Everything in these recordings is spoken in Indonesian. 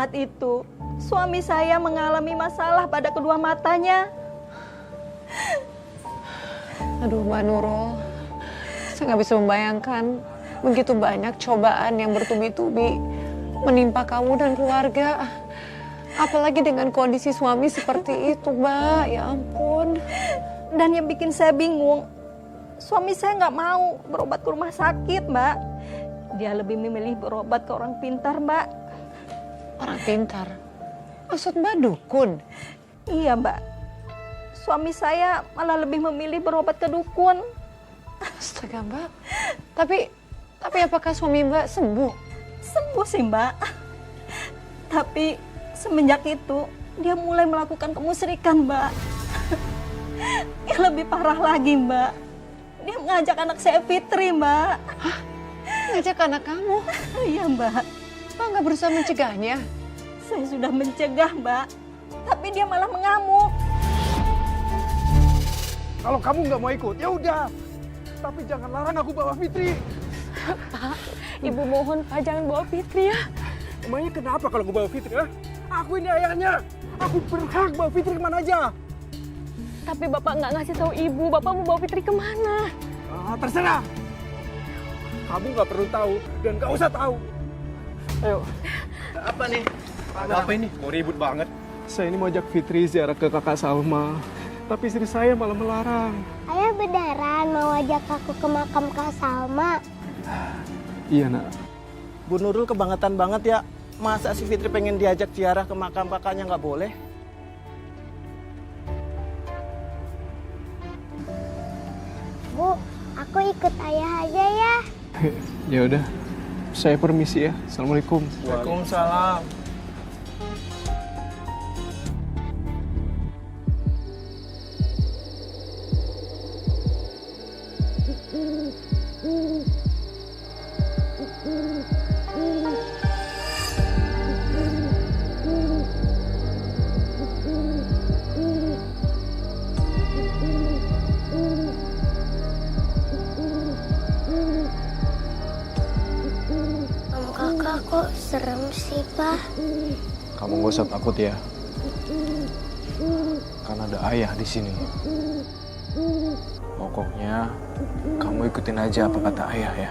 saat itu suami saya mengalami masalah pada kedua matanya. Aduh Mbak Nurul, saya nggak bisa membayangkan begitu banyak cobaan yang bertubi-tubi menimpa kamu dan keluarga. Apalagi dengan kondisi suami seperti itu, Mbak. Ya ampun. Dan yang bikin saya bingung, suami saya nggak mau berobat ke rumah sakit, Mbak. Dia lebih memilih berobat ke orang pintar, Mbak. Orang pintar? Maksud Mbak dukun? Iya, Mbak. Suami saya malah lebih memilih berobat ke dukun. Astaga, Mbak. Tapi apakah suami Mbak sembuh? Sembuh sih, Mbak. Tapi semenjak itu dia mulai melakukan kemusyrikan, Mbak. Yang lebih parah lagi, Mbak. Dia mengajak anak saya Fitri, Mbak. Hah? Ngajak anak kamu? Iya, Mbak. Mbak nggak berusaha mencegahnya? Saya sudah mencegah, Mbak. Tapi dia malah mengamuk. Kalau kamu nggak mau ikut, ya udah. Tapi jangan larang aku bawa Fitri. Pak, Ibu mohon Pak jangan bawa Fitri ya. Emangnya kenapa kalau gue bawa Fitri? Ha? Aku ini ayahnya. Aku berhak bawa Fitri kemana aja. Tapi Bapak nggak ngasih tahu Ibu, Bapak mau bawa Fitri kemana? Terserah. Kamu nggak perlu tahu dan nggak usah tahu. Ayo. Apa nih? Apa ini? Mau ribut banget. Saya ini mau ajak Fitri ziarah ke kakak Salma. Tapi istri saya malah melarang. Ayah beneran mau ajak aku ke makam Kak Salma? Iya, nak. Bu Nurul kebangetan banget ya. Masa si Fitri pengen diajak ziarah ke makam kakaknya nggak boleh? Bu, aku ikut ayah aja ya. Ya udah. Saya permisi ya. Assalamualaikum. Waalaikumsalam. Om kakak kok serem sih, Pak? Kamu gak usah takut ya. Karena ada ayah di sini. Pokoknya kamu ikutin aja apa kata ayah ya.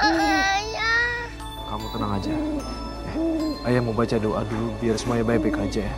Ayah. Kamu tenang aja. Ayah mau baca doa dulu biar semuanya baik-baik aja ya.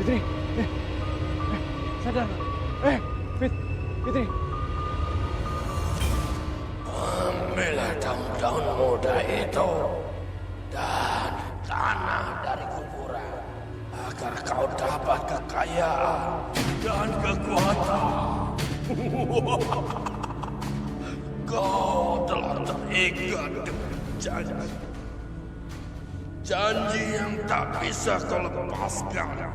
Fitri, sadar. Fitri. Ambillah daun-daun muda itu dan tanah dari kuburan agar kau dapat kekayaan dan kekuatan. Kau telah terikat dengan janji. Janji yang tak bisa kau lepaskan.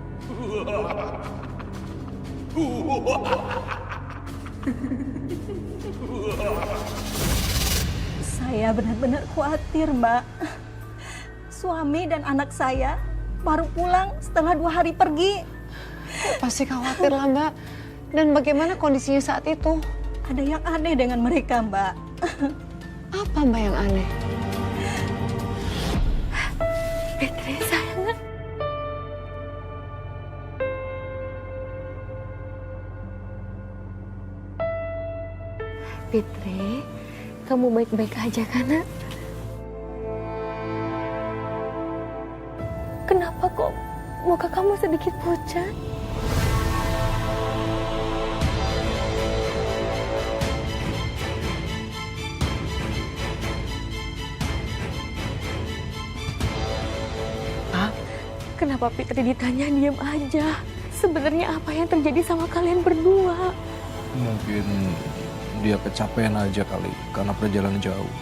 Saya benar-benar khawatir, Mbak. Suami dan anak saya baru pulang setelah 2 hari pergi. Pasti khawatir lah, Mbak. Dan bagaimana kondisinya saat itu? Ada yang aneh dengan mereka, Mbak. Apa Mbak yang aneh? Fitri sayang. Fitri, kamu baik-baik aja kan, Nak? Kenapa kok muka kamu sedikit pucat? Kenapa Fitri ditanya diam aja? Sebenarnya apa yang terjadi sama kalian berdua? Mungkin dia kecapean aja kali karena perjalanan jauh.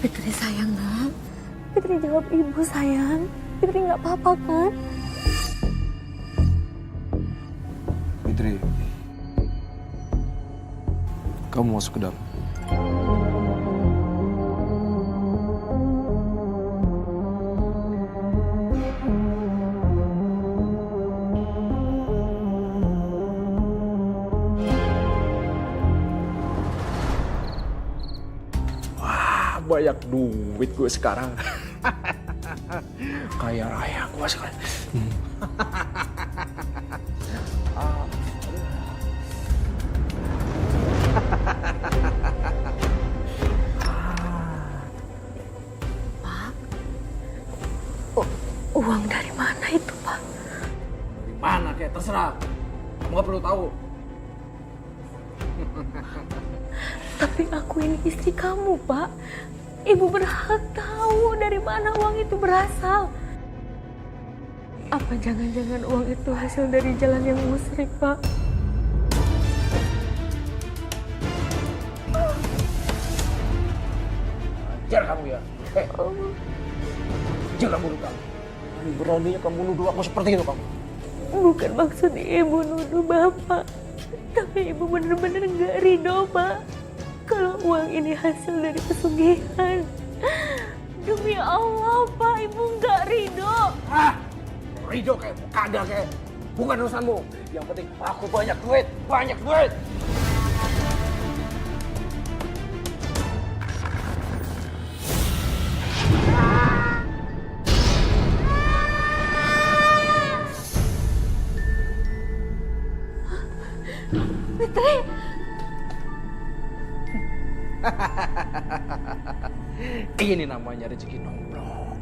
Fitri sayang nak. Fitri jawab ibu sayang. Fitri nggak apa-apa kan? Fitri, kamu masuk ke dalam. Banyak duit gue sekarang. Kaya raya gue sekarang. Uang dari mana itu, Pak? Mana kayak terserah. Kamu gak perlu tahu. Tapi aku ini istri kamu, Pak. Ibu berhak tahu dari mana uang itu berasal. Apa jangan-jangan uang itu hasil dari jalan yang musyrik, Pak? Ajar kamu ya. Jangan mulut kamu. Beraninya kamu nuduh aku seperti itu kamu. Bukan maksud ibu nuduh Bapak. Tapi ibu benar-benar nggak ridho, Pak. Kalau uang ini hasil dari pesugihan. Demi Allah, Pak, ibu nggak ridho. Ridho kayak kagak kayak. Bukan urusanmu. Yang penting aku banyak duit. Banyak duit. Fitri! Ini namanya rezeki nomplok.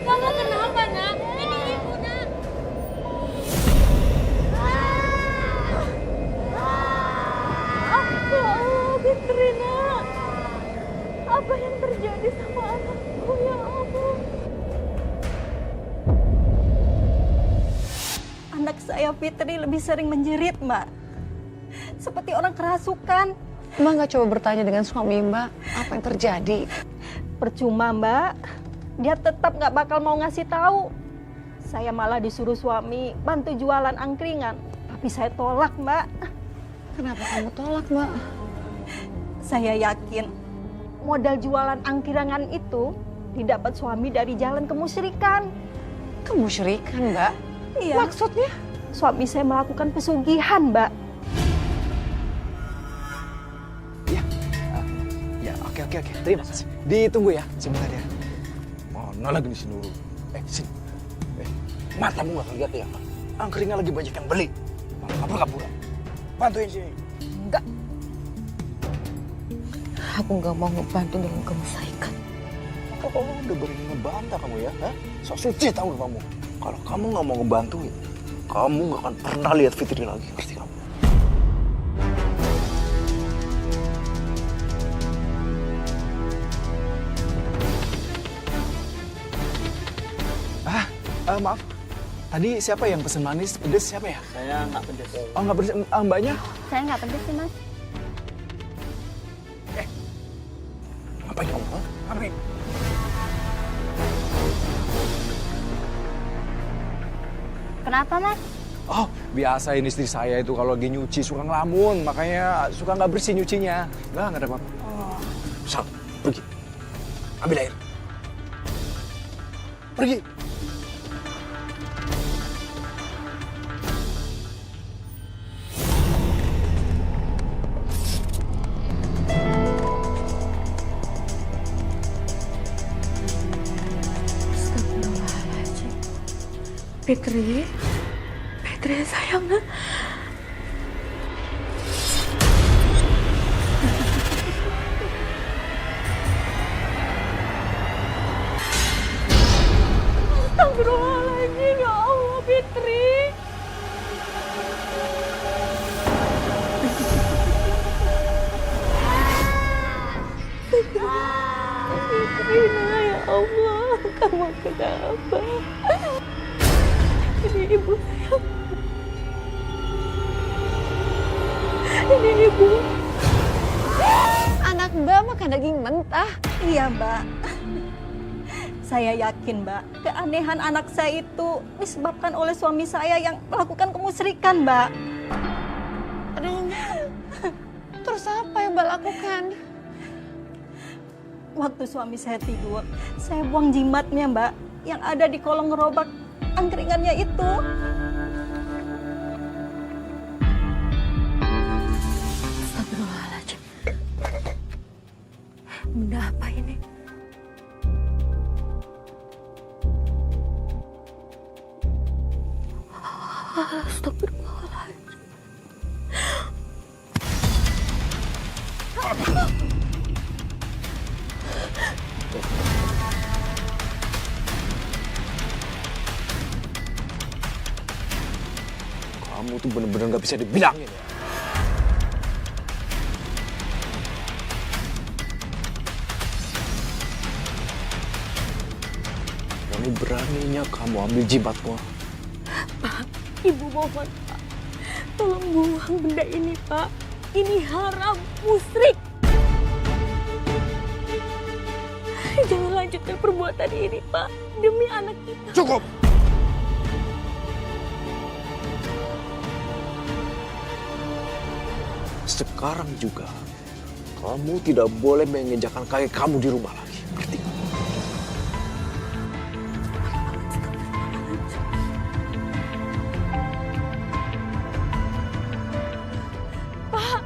Kakak kenapa, nak? Ini ibu, nak. Ya Allah, Fitri, nak. Apa yang terjadi sama anakku, ya Allah? Anak saya Fitri lebih sering menjerit, Mbak. Seperti orang kerasukan. Mbak nggak coba bertanya dengan suami Mbak, apa yang terjadi? Percuma, Mbak. Dia tetap nggak bakal mau ngasih tahu. Saya malah disuruh suami bantu jualan angkringan. Tapi saya tolak, Mbak. Kenapa kamu tolak, Mbak? Saya yakin modal jualan angkringan itu didapat suami dari jalan kemusyrikan. Kemusyrikan, Mbak? Iya. Maksudnya? Suami saya melakukan pesugihan, Mbak. Ya, oke. Terima kasih. Ditunggu ya, sebentar ya. Mana lagi nih si Nurul? Sini. Matamu gak lihat ya? Angkringan lagi banyak yang beli. Malah kabur-kaburan. Bantuin sini. Enggak. Aku nggak mau ngebantu dalam kemusaikan. Oh, udah berani ngebantah kamu ya? So suci tahu kamu. Kalau kamu nggak mau ngebantuin, kamu nggak akan pernah lihat Fitri lagi. Ngerti kamu? Maaf, tadi siapa yang pesen manis pedes siapa ya? Saya nggak pedes. Oh nggak pedes, mbaknya? Saya nggak pedes sih, Mas. Ngapain kamu? Ngapain? Kenapa, Mas? Oh, biasa ini istri saya itu kalau lagi nyuci suka ngelamun, makanya suka nggak bersih nyucinya. Nggak ada apa-apa. Sal, pergi. Ambil air. Pergi. Astagfirullahaladzim. Fitri sayang, nak. Astagfirullahaladzim, ya Allah, Fitri. Fitrina, ya Allah, kamu kenapa? Ini ibu saya. Ini ibu. Anak Mbak makan daging mentah. Iya, Mbak. Saya yakin, Mbak, keanehan anak saya itu disebabkan oleh suami saya yang melakukan kemusyrikan, Mbak. Aduh, terus apa yang Mbak lakukan? Waktu suami saya tidur, saya buang jimatnya, Mbak, yang ada di kolong gerobak angkringannya itu. Astagfirullahaladzim. Benda apa ini? Astagfirullahaladzim. Kamu tuh bener-bener gak bisa dibilangin ya. Berani-beraninya kamu ambil jimatku. Pak, Ibu mohon, Pak. Tolong buang benda ini, Pak. Ini haram, musyrik. Jangan lanjutkan perbuatan ini, Pak. Demi anak kita. Cukup! Sekarang juga, kamu tidak boleh menginjakkan kaki kamu di rumah lagi. Ngerti? Pak,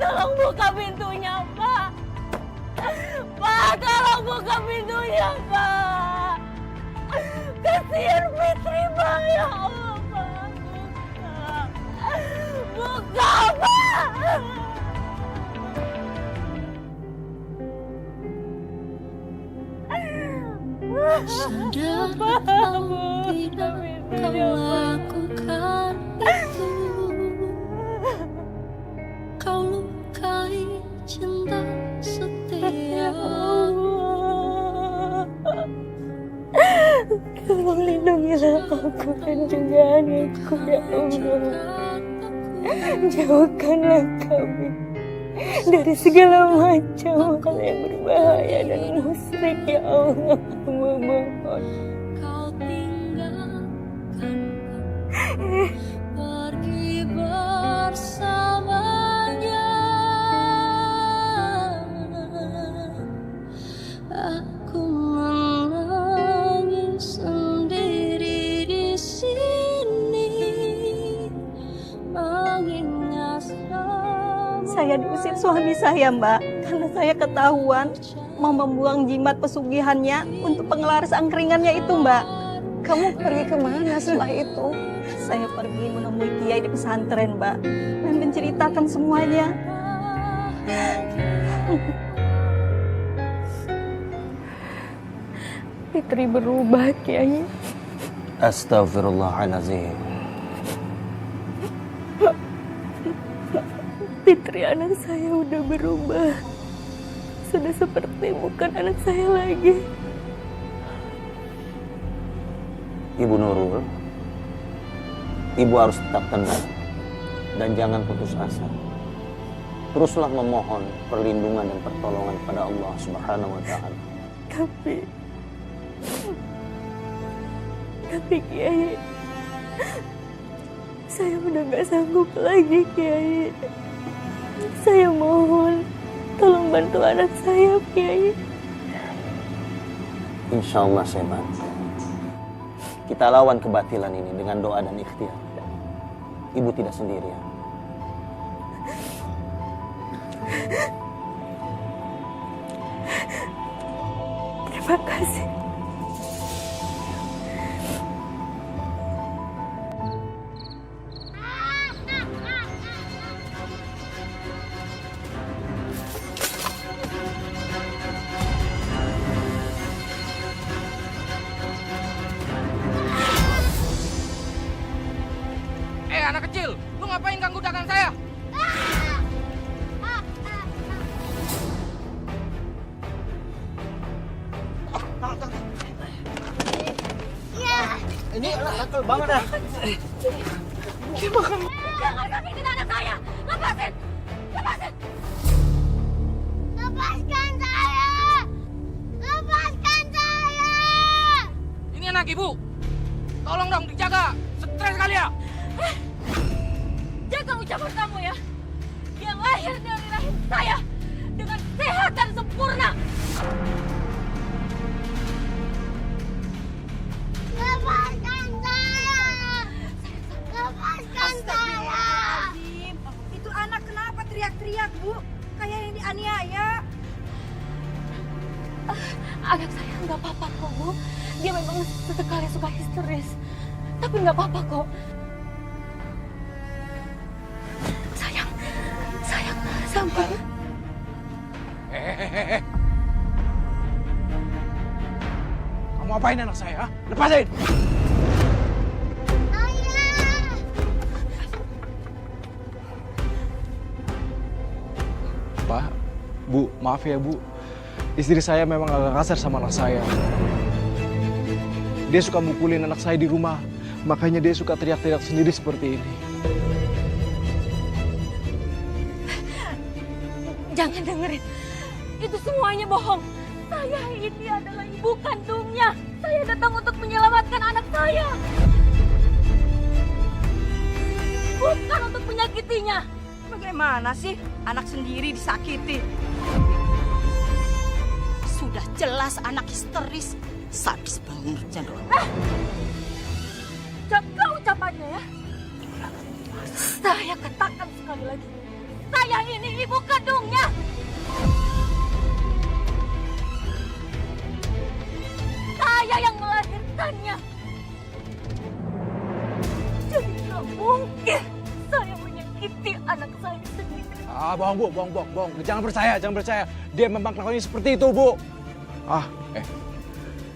tolong buka pintunya, Pak. Pak, tolong buka pintunya, Pak. Kasihan Fitri, Pak. Ya Allah, Pak. Buka. Buka, Pak. Sudah kau tidak kau lakukan itu. Kau lukai cinta setiamu. Tolong lindungilah aku dan juga anakku, ya Allah. Jauhkanlah kami dari segala macam hal yang berbahaya dan musyrik, ya Allah. Memohon. Kau tinggalkan pergi bersamanya. Aku menangis sendiri di sini, mengingat Saya diusir suami saya, Mbak, karena saya ketahuan mau membuang jimat pesugihannya untuk pengelaris angkringannya itu, Mbak. Kamu pergi kemana setelah itu? Saya pergi menemui kiai di pesantren, Mbak, dan menceritakan semuanya. Fitri berubah, Kiai. Astagfirullahaladzim. Fitri anak saya udah berubah. Sudah seperti bukan anak saya lagi. Ibu Nurul, Ibu harus tetap tenang dan jangan putus asa. Teruslah memohon perlindungan dan pertolongan pada Allah Subhanahu wa Ta'ala. Tapi Kiai, saya udah gak sanggup lagi, Kiai. Saya mohon, tolong bantu anak saya, Kiai. Insya Allah saya bantu. Kita lawan kebatilan ini dengan doa dan ikhtiar. Ibu tidak sendirian. Terima kasih. anak kecil. Lu ngapain ganggu dagang saya? Ini nakal banget ya. Jangan sakitin anak saya! Lepasin! Lepasin! Lepaskan saya! Lepaskan saya! Ini anak ibu. Tolong dong dijaga. Stres kali ya. Jaga ucapan kamu ya! Yang lahir dari rahim saya dengan sehat dan sempurna! Lepaskan saya! Lepaskan saya! Itu anak kenapa teriak-teriak, Bu? Kayak yang dianiaya. Anak saya nggak apa-apa kok, Bu. Dia memang sesekali suka histeris. Tapi nggak apa-apa kok. Sayang, sabar. Kamu apain anak saya? Lepasin! Pak, Bu, maaf ya Bu. Istri saya memang agak kasar sama anak saya. Dia suka mukulin anak saya di rumah. Makanya dia suka teriak-teriak sendiri seperti ini. Jangan dengerin. Itu semuanya bohong. Saya ini adalah ibu kandungnya. Saya datang untuk menyelamatkan anak saya. Bukan untuk menyakitinya. Bagaimana sih anak sendiri disakiti? Sudah jelas anak histeris. Sadis banget, Chandra. Jaga ucapannya ya. Saya katakan sekali lagi. Saya ini ibu kandungnya. Saya yang melahirkannya. Jadi nggak mungkin saya menyakiti anak saya sendiri. Bohong Bu, bohong. Jangan percaya. Dia memang kelakuannya seperti itu, Bu.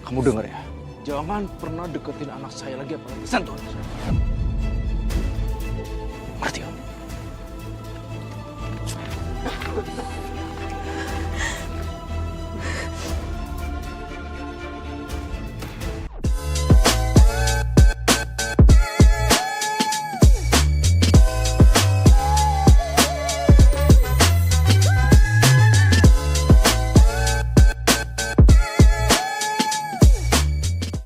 Kamu denger ya. Jangan pernah deketin anak saya lagi apalagi sentuh anak saya.